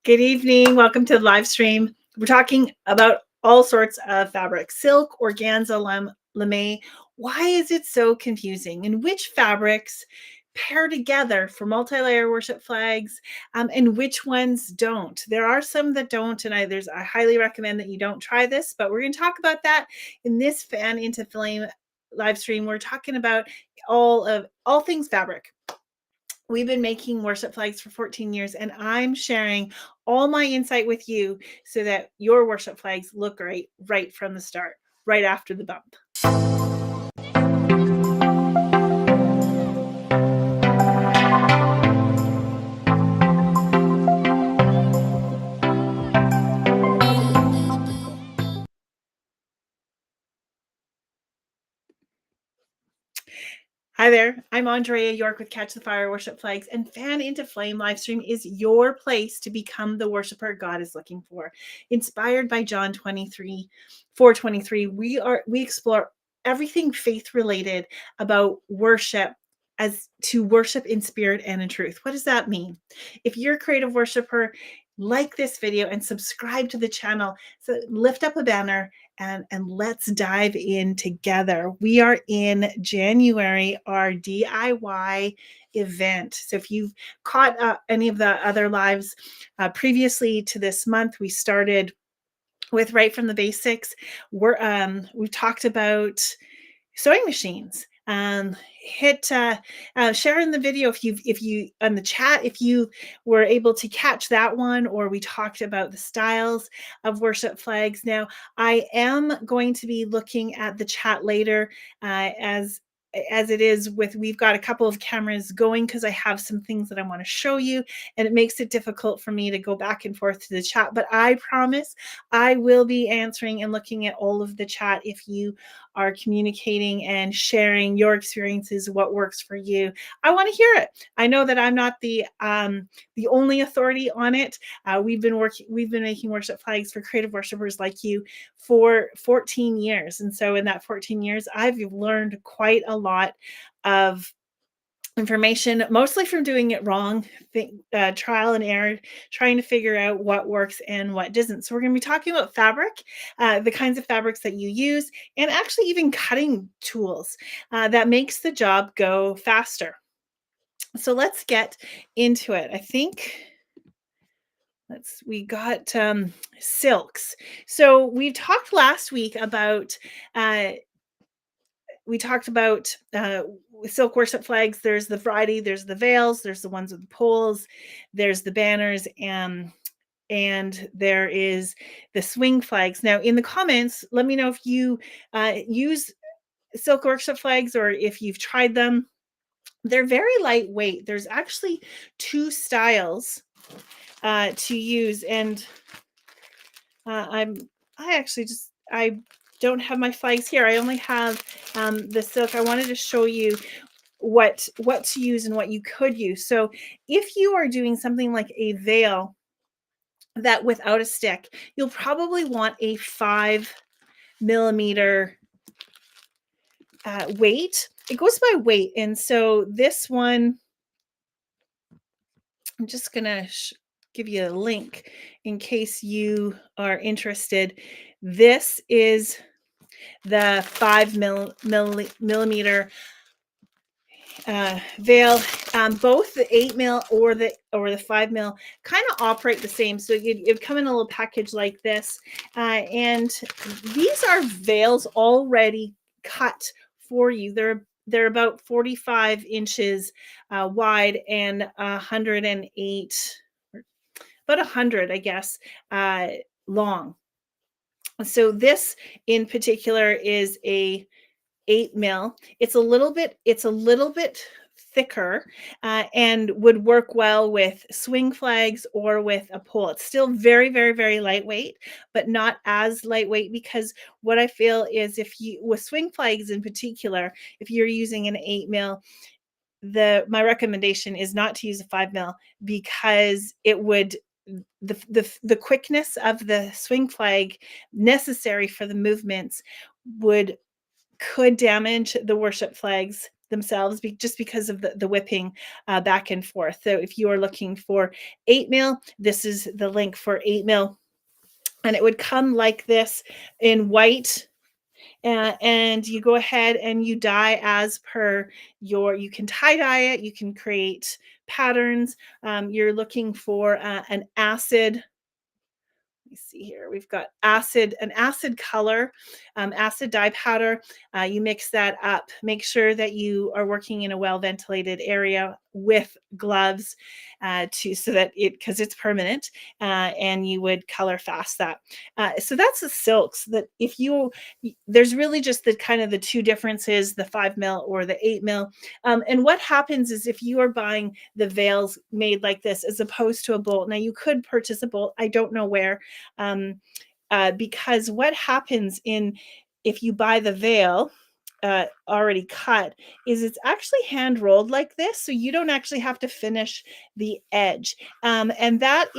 Good evening. Welcome to the live stream. We're talking about all sorts of fabric, silk, organza, lame. Why is it so confusing? And which fabrics pair together for multi-layer worship flags, and which ones don't? There are some that don't, and I highly recommend that you don't try this, but we're going to talk about that in this Fan Into Flame live stream. We're talking about all things fabric. We've been making worship flags for 14 years, and I'm sharing all my insight with you so that your worship flags look great right from the start, right after the bump. Hi there, I'm Andrea York with Catch the Fire Worship Flags, and Fan Into Flame Livestream is your place to become the worshiper God is looking for. Inspired by John 4:23, we explore everything faith related about worship as to worship in spirit and in truth. What does that mean? If you're a creative worshiper, like this video and subscribe to the channel. So lift up a banner and let's dive in together. We are in January, our DIY event. So if you've caught any of the other lives previously to this month, we started with right from the basics. We've talked about sewing machines. Hit share in the video if you on the chat, if you were able to catch that one, or we talked about the styles of worship flags. Now I am going to be looking at the chat later, as it is with, we've got a couple of cameras going because I have some things that I want to show you, and it makes it difficult for me to go back and forth to the chat, but I promise I will be answering and looking at all of the chat if you are communicating and sharing your experiences, what works for you. I want to hear it. I know that I'm not the only authority on it. We've been making worship flags for creative worshipers like you for 14 years. And so in that 14 years, I've learned quite a lot of information, mostly from doing it wrong, trial and error, trying to figure out what works and what doesn't. So we're going to be talking about fabric, the kinds of fabrics that you use, and actually even cutting tools that makes the job go faster. So let's get into it. I think we got silks. So we talked last week about silk worship flags. There's the variety, there's the veils, there's the ones with the poles, there's the banners, and there is the swing flags. Now in the comments, let me know if you use silk worship flags or if you've tried them. They're very lightweight. There's actually two styles to use, and I don't have my flags here. I only have the silk. I wanted to show you what to use and what you could use. So if you are doing something like a veil that without a stick, you'll probably want a 5mm weight. It goes by weight, and so this one, I'm just gonna give you a link in case you are interested. This is the 5mm veil. Both the 8mm or the 5mm kind of operate the same. So it'd come in a little package like this, and these are veils already cut for you. They're about 45 inches wide and 108, about 100, I guess, long. So this in particular is a 8mm. It's a little bit thicker, and would work well with swing flags or with a pole. It's still very, very, very lightweight, but not as lightweight, because what I feel is, if you, with swing flags in particular, if you're using an 8mm, my recommendation is not to use a 5mm, because it would, the quickness of the swing flag necessary for the movements could damage the worship flags themselves just because of the whipping back and forth. So if you are looking for 8 mil, this is the link for 8 mil. And it would come like this in white, and you go ahead and you dye as per you can tie dye it, you can create patterns. You're looking for an acid, me see here. We've got an acid color, acid dye powder. You mix that up. Make sure that you are working in a well ventilated area with gloves so that because it's permanent, and you would color fast that. So that's the silks. That if you there's really just the kind of the two differences, the 5 mil or the 8 mil. And what happens is if you are buying the veils made like this as opposed to a bolt, now you could purchase a bolt. I don't know where, um, because what happens if you buy the veil already cut is it's actually hand rolled like this, so you don't actually have to finish the edge, and that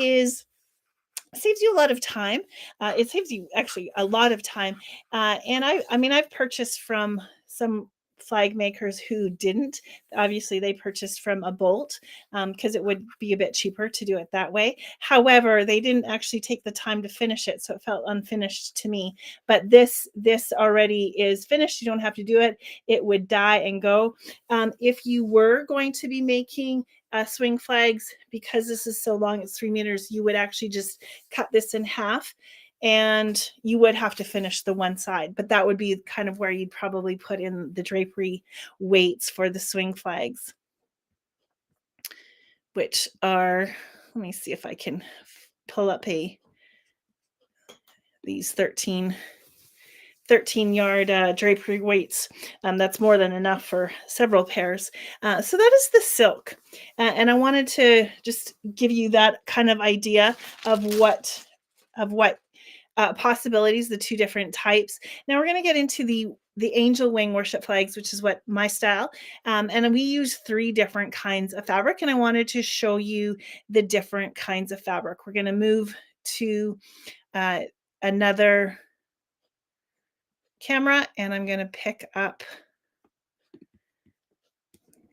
saves you a lot of time. It saves you actually a lot of time. And I mean, I've purchased from some flag makers who didn't. Obviously, they purchased from a bolt because it would be a bit cheaper to do it that way. However, they didn't actually take the time to finish it, so it felt unfinished to me. But this already is finished. You don't have to do it. It would dye and go. If you were going to be making swing flags, because this is so long, it's 3 meters, you would actually just cut this in half, and you would have to finish the one side, but that would be kind of where you'd probably put in the drapery weights for the swing flags, which are, let me see if I can pull up these 13 yard drapery weights. That's more than enough for several pairs. So that is the silk. And I wanted to just give you that kind of idea of what possibilities, the two different types. Now we're going to get into the angel wing worship flags, which is what my style. And we use 3 different kinds of fabric, and I wanted to show you the different kinds of fabric. We're going to move to another camera, and I'm going to pick up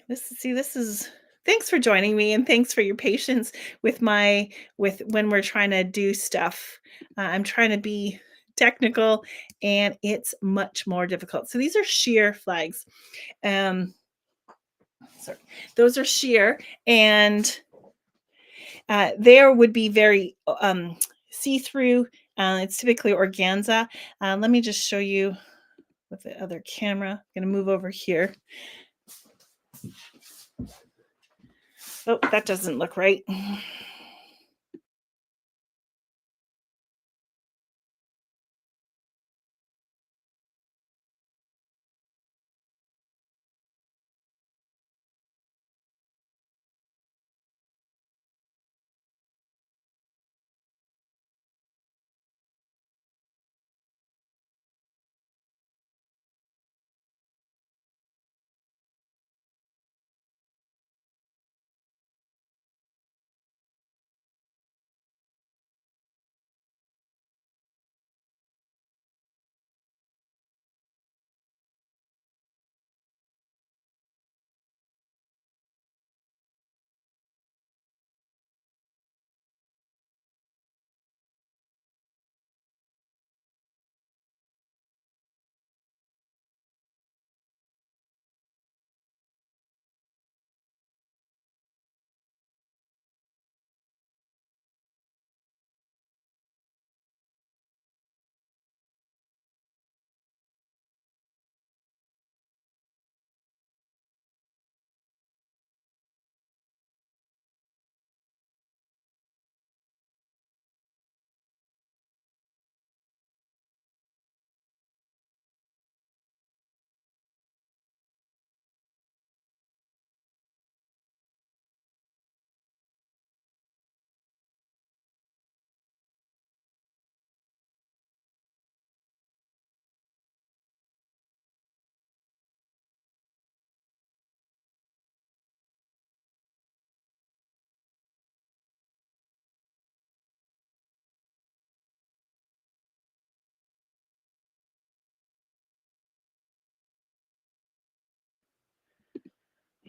this. See, this is, thanks for joining me, and thanks for your patience with when we're trying to do stuff. I'm trying to be technical, and it's much more difficult. So these are sheer flags. Sorry, those are sheer, and there would be very see-through. It's typically organza. Let me just show you with the other camera. I'm going to move over here. Oh, that doesn't look right.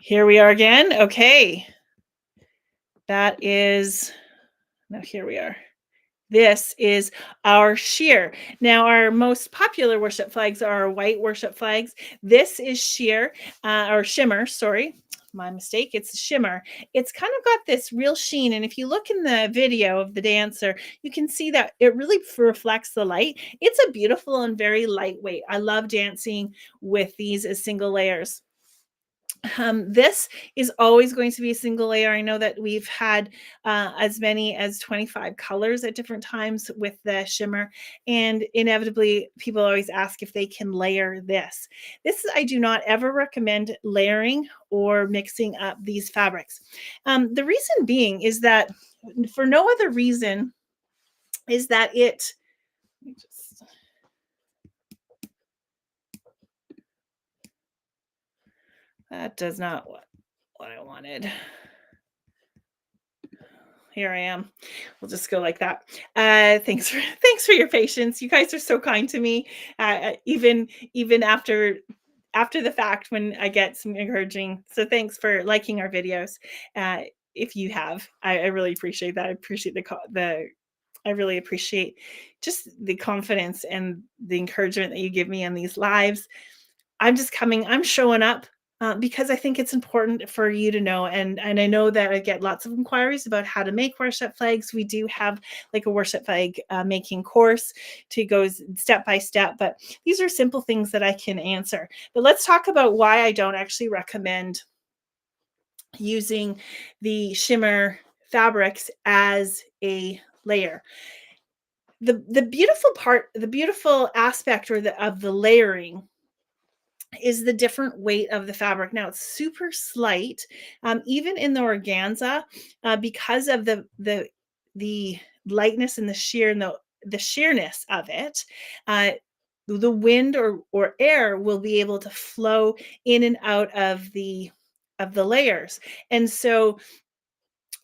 Here we are again. Okay. That is, now here we are. This is our sheer. Now, our most popular worship flags are our white worship flags. This is sheer, or shimmer, sorry. My mistake. It's shimmer. It's kind of got this real sheen. And if you look in the video of the dancer, you can see that it really reflects the light. It's a beautiful and very lightweight. I love dancing with these as single layers. This is always going to be a single layer. I know that we've had as many as 25 colors at different times with the shimmer, and inevitably people always ask if they can layer this. I do not ever recommend layering or mixing up these fabrics. The reason being is that, for no other reason, is that let me just, that does not what I wanted. Here I am. We'll just go like that. Thanks for your patience. You guys are so kind to me. Even after the fact, when I get some encouraging. So thanks for liking our videos. If you have, I really appreciate that. I appreciate the I really appreciate just the confidence and the encouragement that you give me on these lives. I'm showing up because I think it's important for you to know. And I know that I get lots of inquiries about how to make worship flags. We do have like a worship flag making course to go step by step, but these are simple things that I can answer. But let's talk about why I don't actually recommend using the shimmer fabrics as a layer. The beautiful aspect of the layering is the different weight of the fabric. Now it's super slight, even in the organza, because of the lightness and the sheer and the sheerness of it. Uh, the wind or air will be able to flow in and out of the layers, and so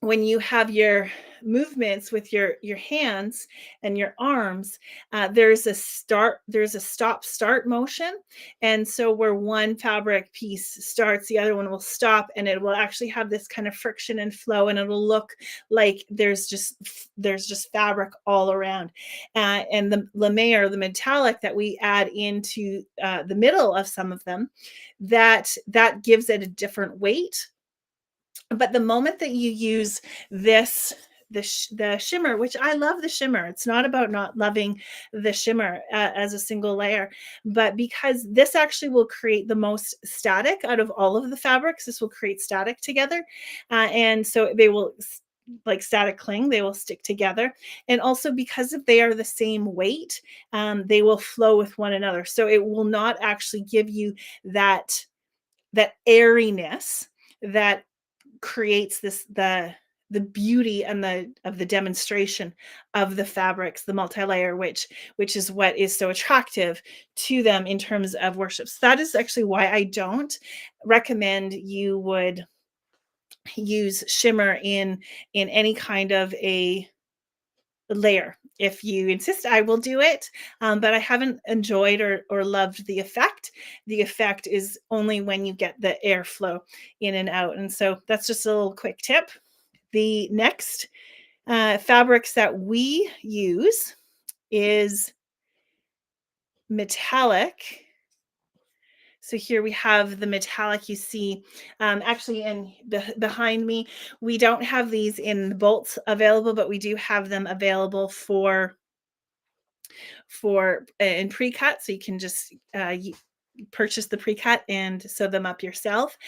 when you have your movements with your hands and your arms, there's a stop start motion, and so where one fabric piece starts, the other one will stop, and it will actually have this kind of friction and flow, and it'll look like there's just fabric all around. And the lame, or the metallic that we add into the middle of some of them, that gives it a different weight. But the moment that you use this, the shimmer, which I love the shimmer, it's not about not loving the shimmer as a single layer, but because this actually will create the most static out of all of the fabrics. This will create static together, and so they will, like static cling, they will stick together. And also, because if they are the same weight, they will flow with one another, so it will not actually give you that airiness that creates the beauty and the demonstration of the fabrics, the multi-layer, which is what is so attractive to them in terms of worship. So that is actually why I don't recommend you would use shimmer in any kind of a layer. If you insist, I will do it, but I haven't enjoyed or loved the effect. The effect is only when you get the airflow in and out, and so that's just a little quick tip. The next fabrics that we use is metallic. So here we have the metallic. You see, actually, and behind me, we don't have these in the bolts available, but we do have them available for in pre-cut, so you can just purchase the pre-cut and sew them up yourself.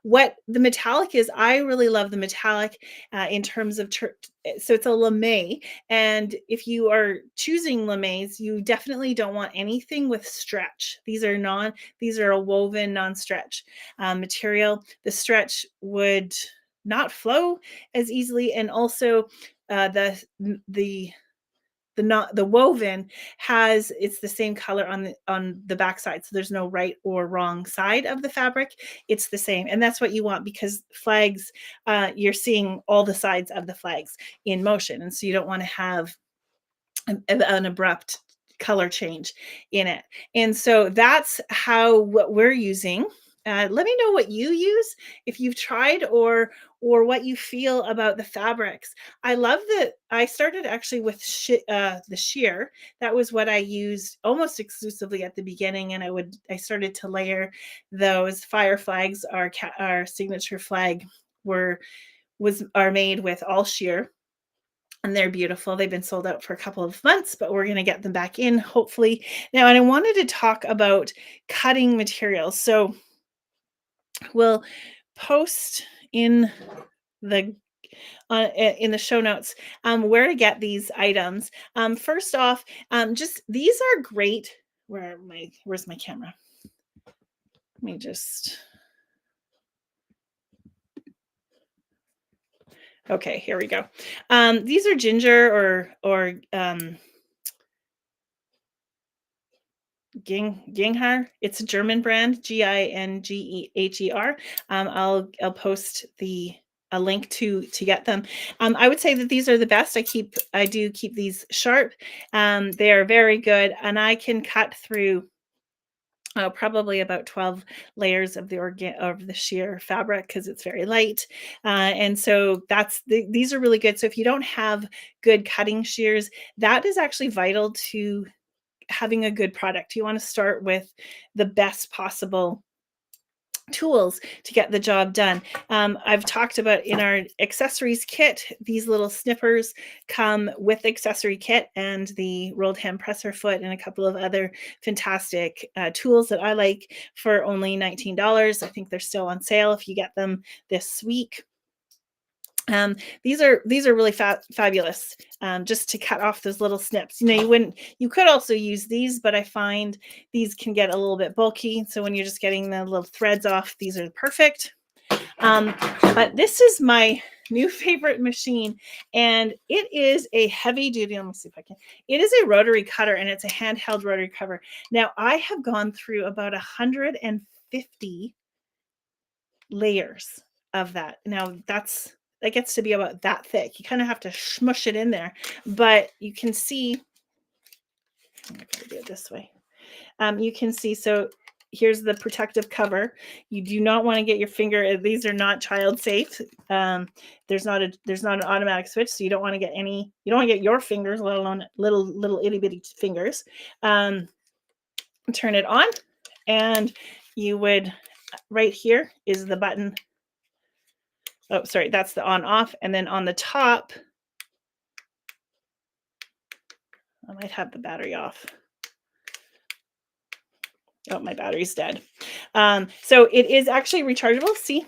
What the metallic is, I really love the metallic in terms of so it's a lame, and if you are choosing lames, you definitely don't want anything with stretch. These are a woven non-stretch material. The stretch would not flow as easily, and also the not the woven has, it's the same color on the back side, so there's no right or wrong side of the fabric. It's the same, and that's what you want, because flags, you're seeing all the sides of the flags in motion, and so you don't want to have an abrupt color change in it. And so that's how what we're using Let me know what you use, if you've tried, or what you feel about the fabrics. I love that I started actually with the sheer. That was what I used almost exclusively at the beginning, and I started to layer those fire flags. Our signature flag were was are made with all sheer, and they're beautiful. They've been sold out for a couple of months, but we're going to get them back in hopefully now. And I wanted to talk about cutting materials. So we'll post in the in the show notes where to get these items. First off, just these are great. Where's my camera? Let me just. Okay, here we go. These are ginger or Gingher. It's a German brand, Gingheher. I'll post a link to get them. I would say that these are the best. I do keep these sharp. They are very good, and I can cut through probably about 12 layers of the sheer fabric because it's very light, and so these are really good. So if you don't have good cutting shears, that is actually vital to having a good product. You want to start with the best possible tools to get the job done. I've talked about in our accessories kit, these little snippers come with accessory kit and the rolled hand presser foot and a couple of other fantastic tools that I like for only $19. I think they're still on sale if you get them this week. These are really fabulous, just to cut off those little snips. You could also use these, but I find these can get a little bit bulky. So when you're just getting the little threads off, these are perfect. But this is my new favorite machine, and it is a heavy duty. Let me see if I can. It is a rotary cutter, and it's a handheld rotary cutter. Now I have gone through about 150 layers of that. Now that gets to be about that thick. You kind of have to smush it in there, but you can see, I'm going to do it this way. You can see, so here's the protective cover. You do not want to get your finger, these are not child safe. There's not an automatic switch, so you don't want to get your fingers, let alone little itty bitty fingers. Turn it on, and you would, right here is the button. Oh, sorry, that's the on off. And then on the top, I might have the battery off. Oh, my battery's dead. So it is actually rechargeable. See?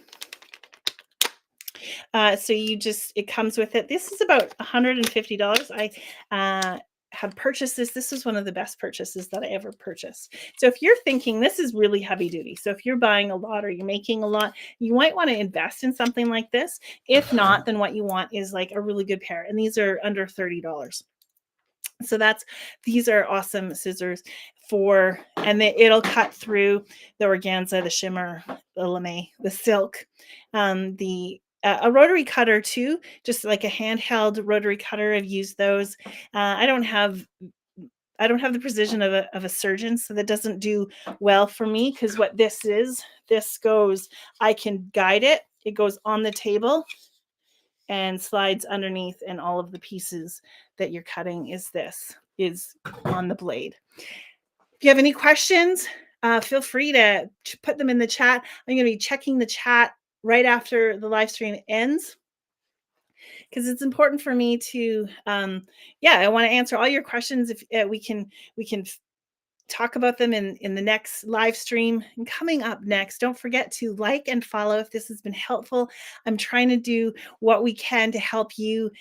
So it comes with it. This is about $150. I have purchased this. This is one of the best purchases that I ever purchased. So if you're thinking this is really heavy duty, so if you're buying a lot or you're making a lot, you might want to invest in something like this. If not, then what you want is like a really good pair. And these are under $30. So these are awesome scissors and it'll cut through the organza, the shimmer, the lame, the silk, a rotary cutter too, just like a handheld rotary cutter. I've used those. I don't have the precision of a surgeon, so that doesn't do well for me, because what this goes, I can guide it. It goes on the table and slides underneath, and all of the pieces that you're cutting is on the blade. If you have any questions, feel free to put them in the chat. I'm going to be checking the chat right after the live stream ends, because it's important for me to I want to answer all your questions. If we can talk about them in the next live stream. And coming up next, don't forget to like and follow if this has been helpful. I'm trying to do what we can to help you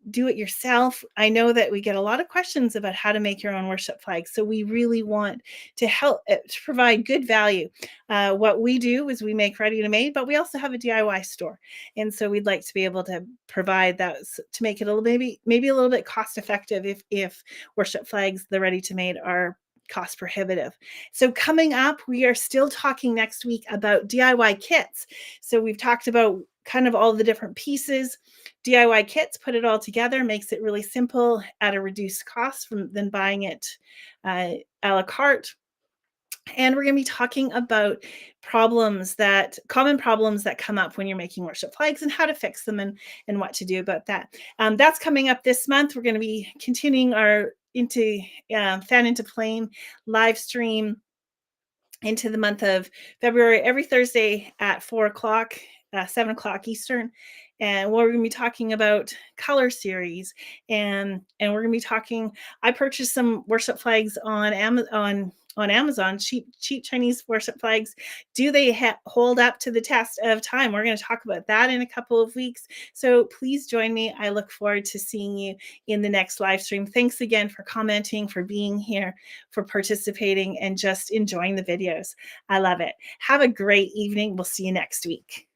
do it yourself. I know that we get a lot of questions about how to make your own worship flags, so we really want to help to provide good value. What we do is we make ready to made, but we also have a DIY store, and so we'd like to be able to provide that to make it maybe a little bit cost effective if worship flags, the ready to made, are cost prohibitive. So coming up, we are still talking next week about DIY kits. So we've talked about kind of all the different pieces. DIY kits, put it all together, makes it really simple at a reduced cost than buying it a la carte. And we're going to be talking about common problems that come up when you're making worship flags and how to fix them and what to do about that. That's coming up this month. We're going to be continuing our Fan Into Flame live stream into the month of February, every Thursday at 4 o'clock, 7 o'clock Eastern. And we're going to be talking about color series. And we're going to be talking, I purchased some worship flags on Amazon, cheap Chinese worship flags. Do they hold up to the test of time? We're going to talk about that in a couple of weeks. So please join me. I look forward to seeing you in the next live stream. Thanks again for commenting, for being here, for participating, and just enjoying the videos. I love it. Have a great evening. We'll see you next week.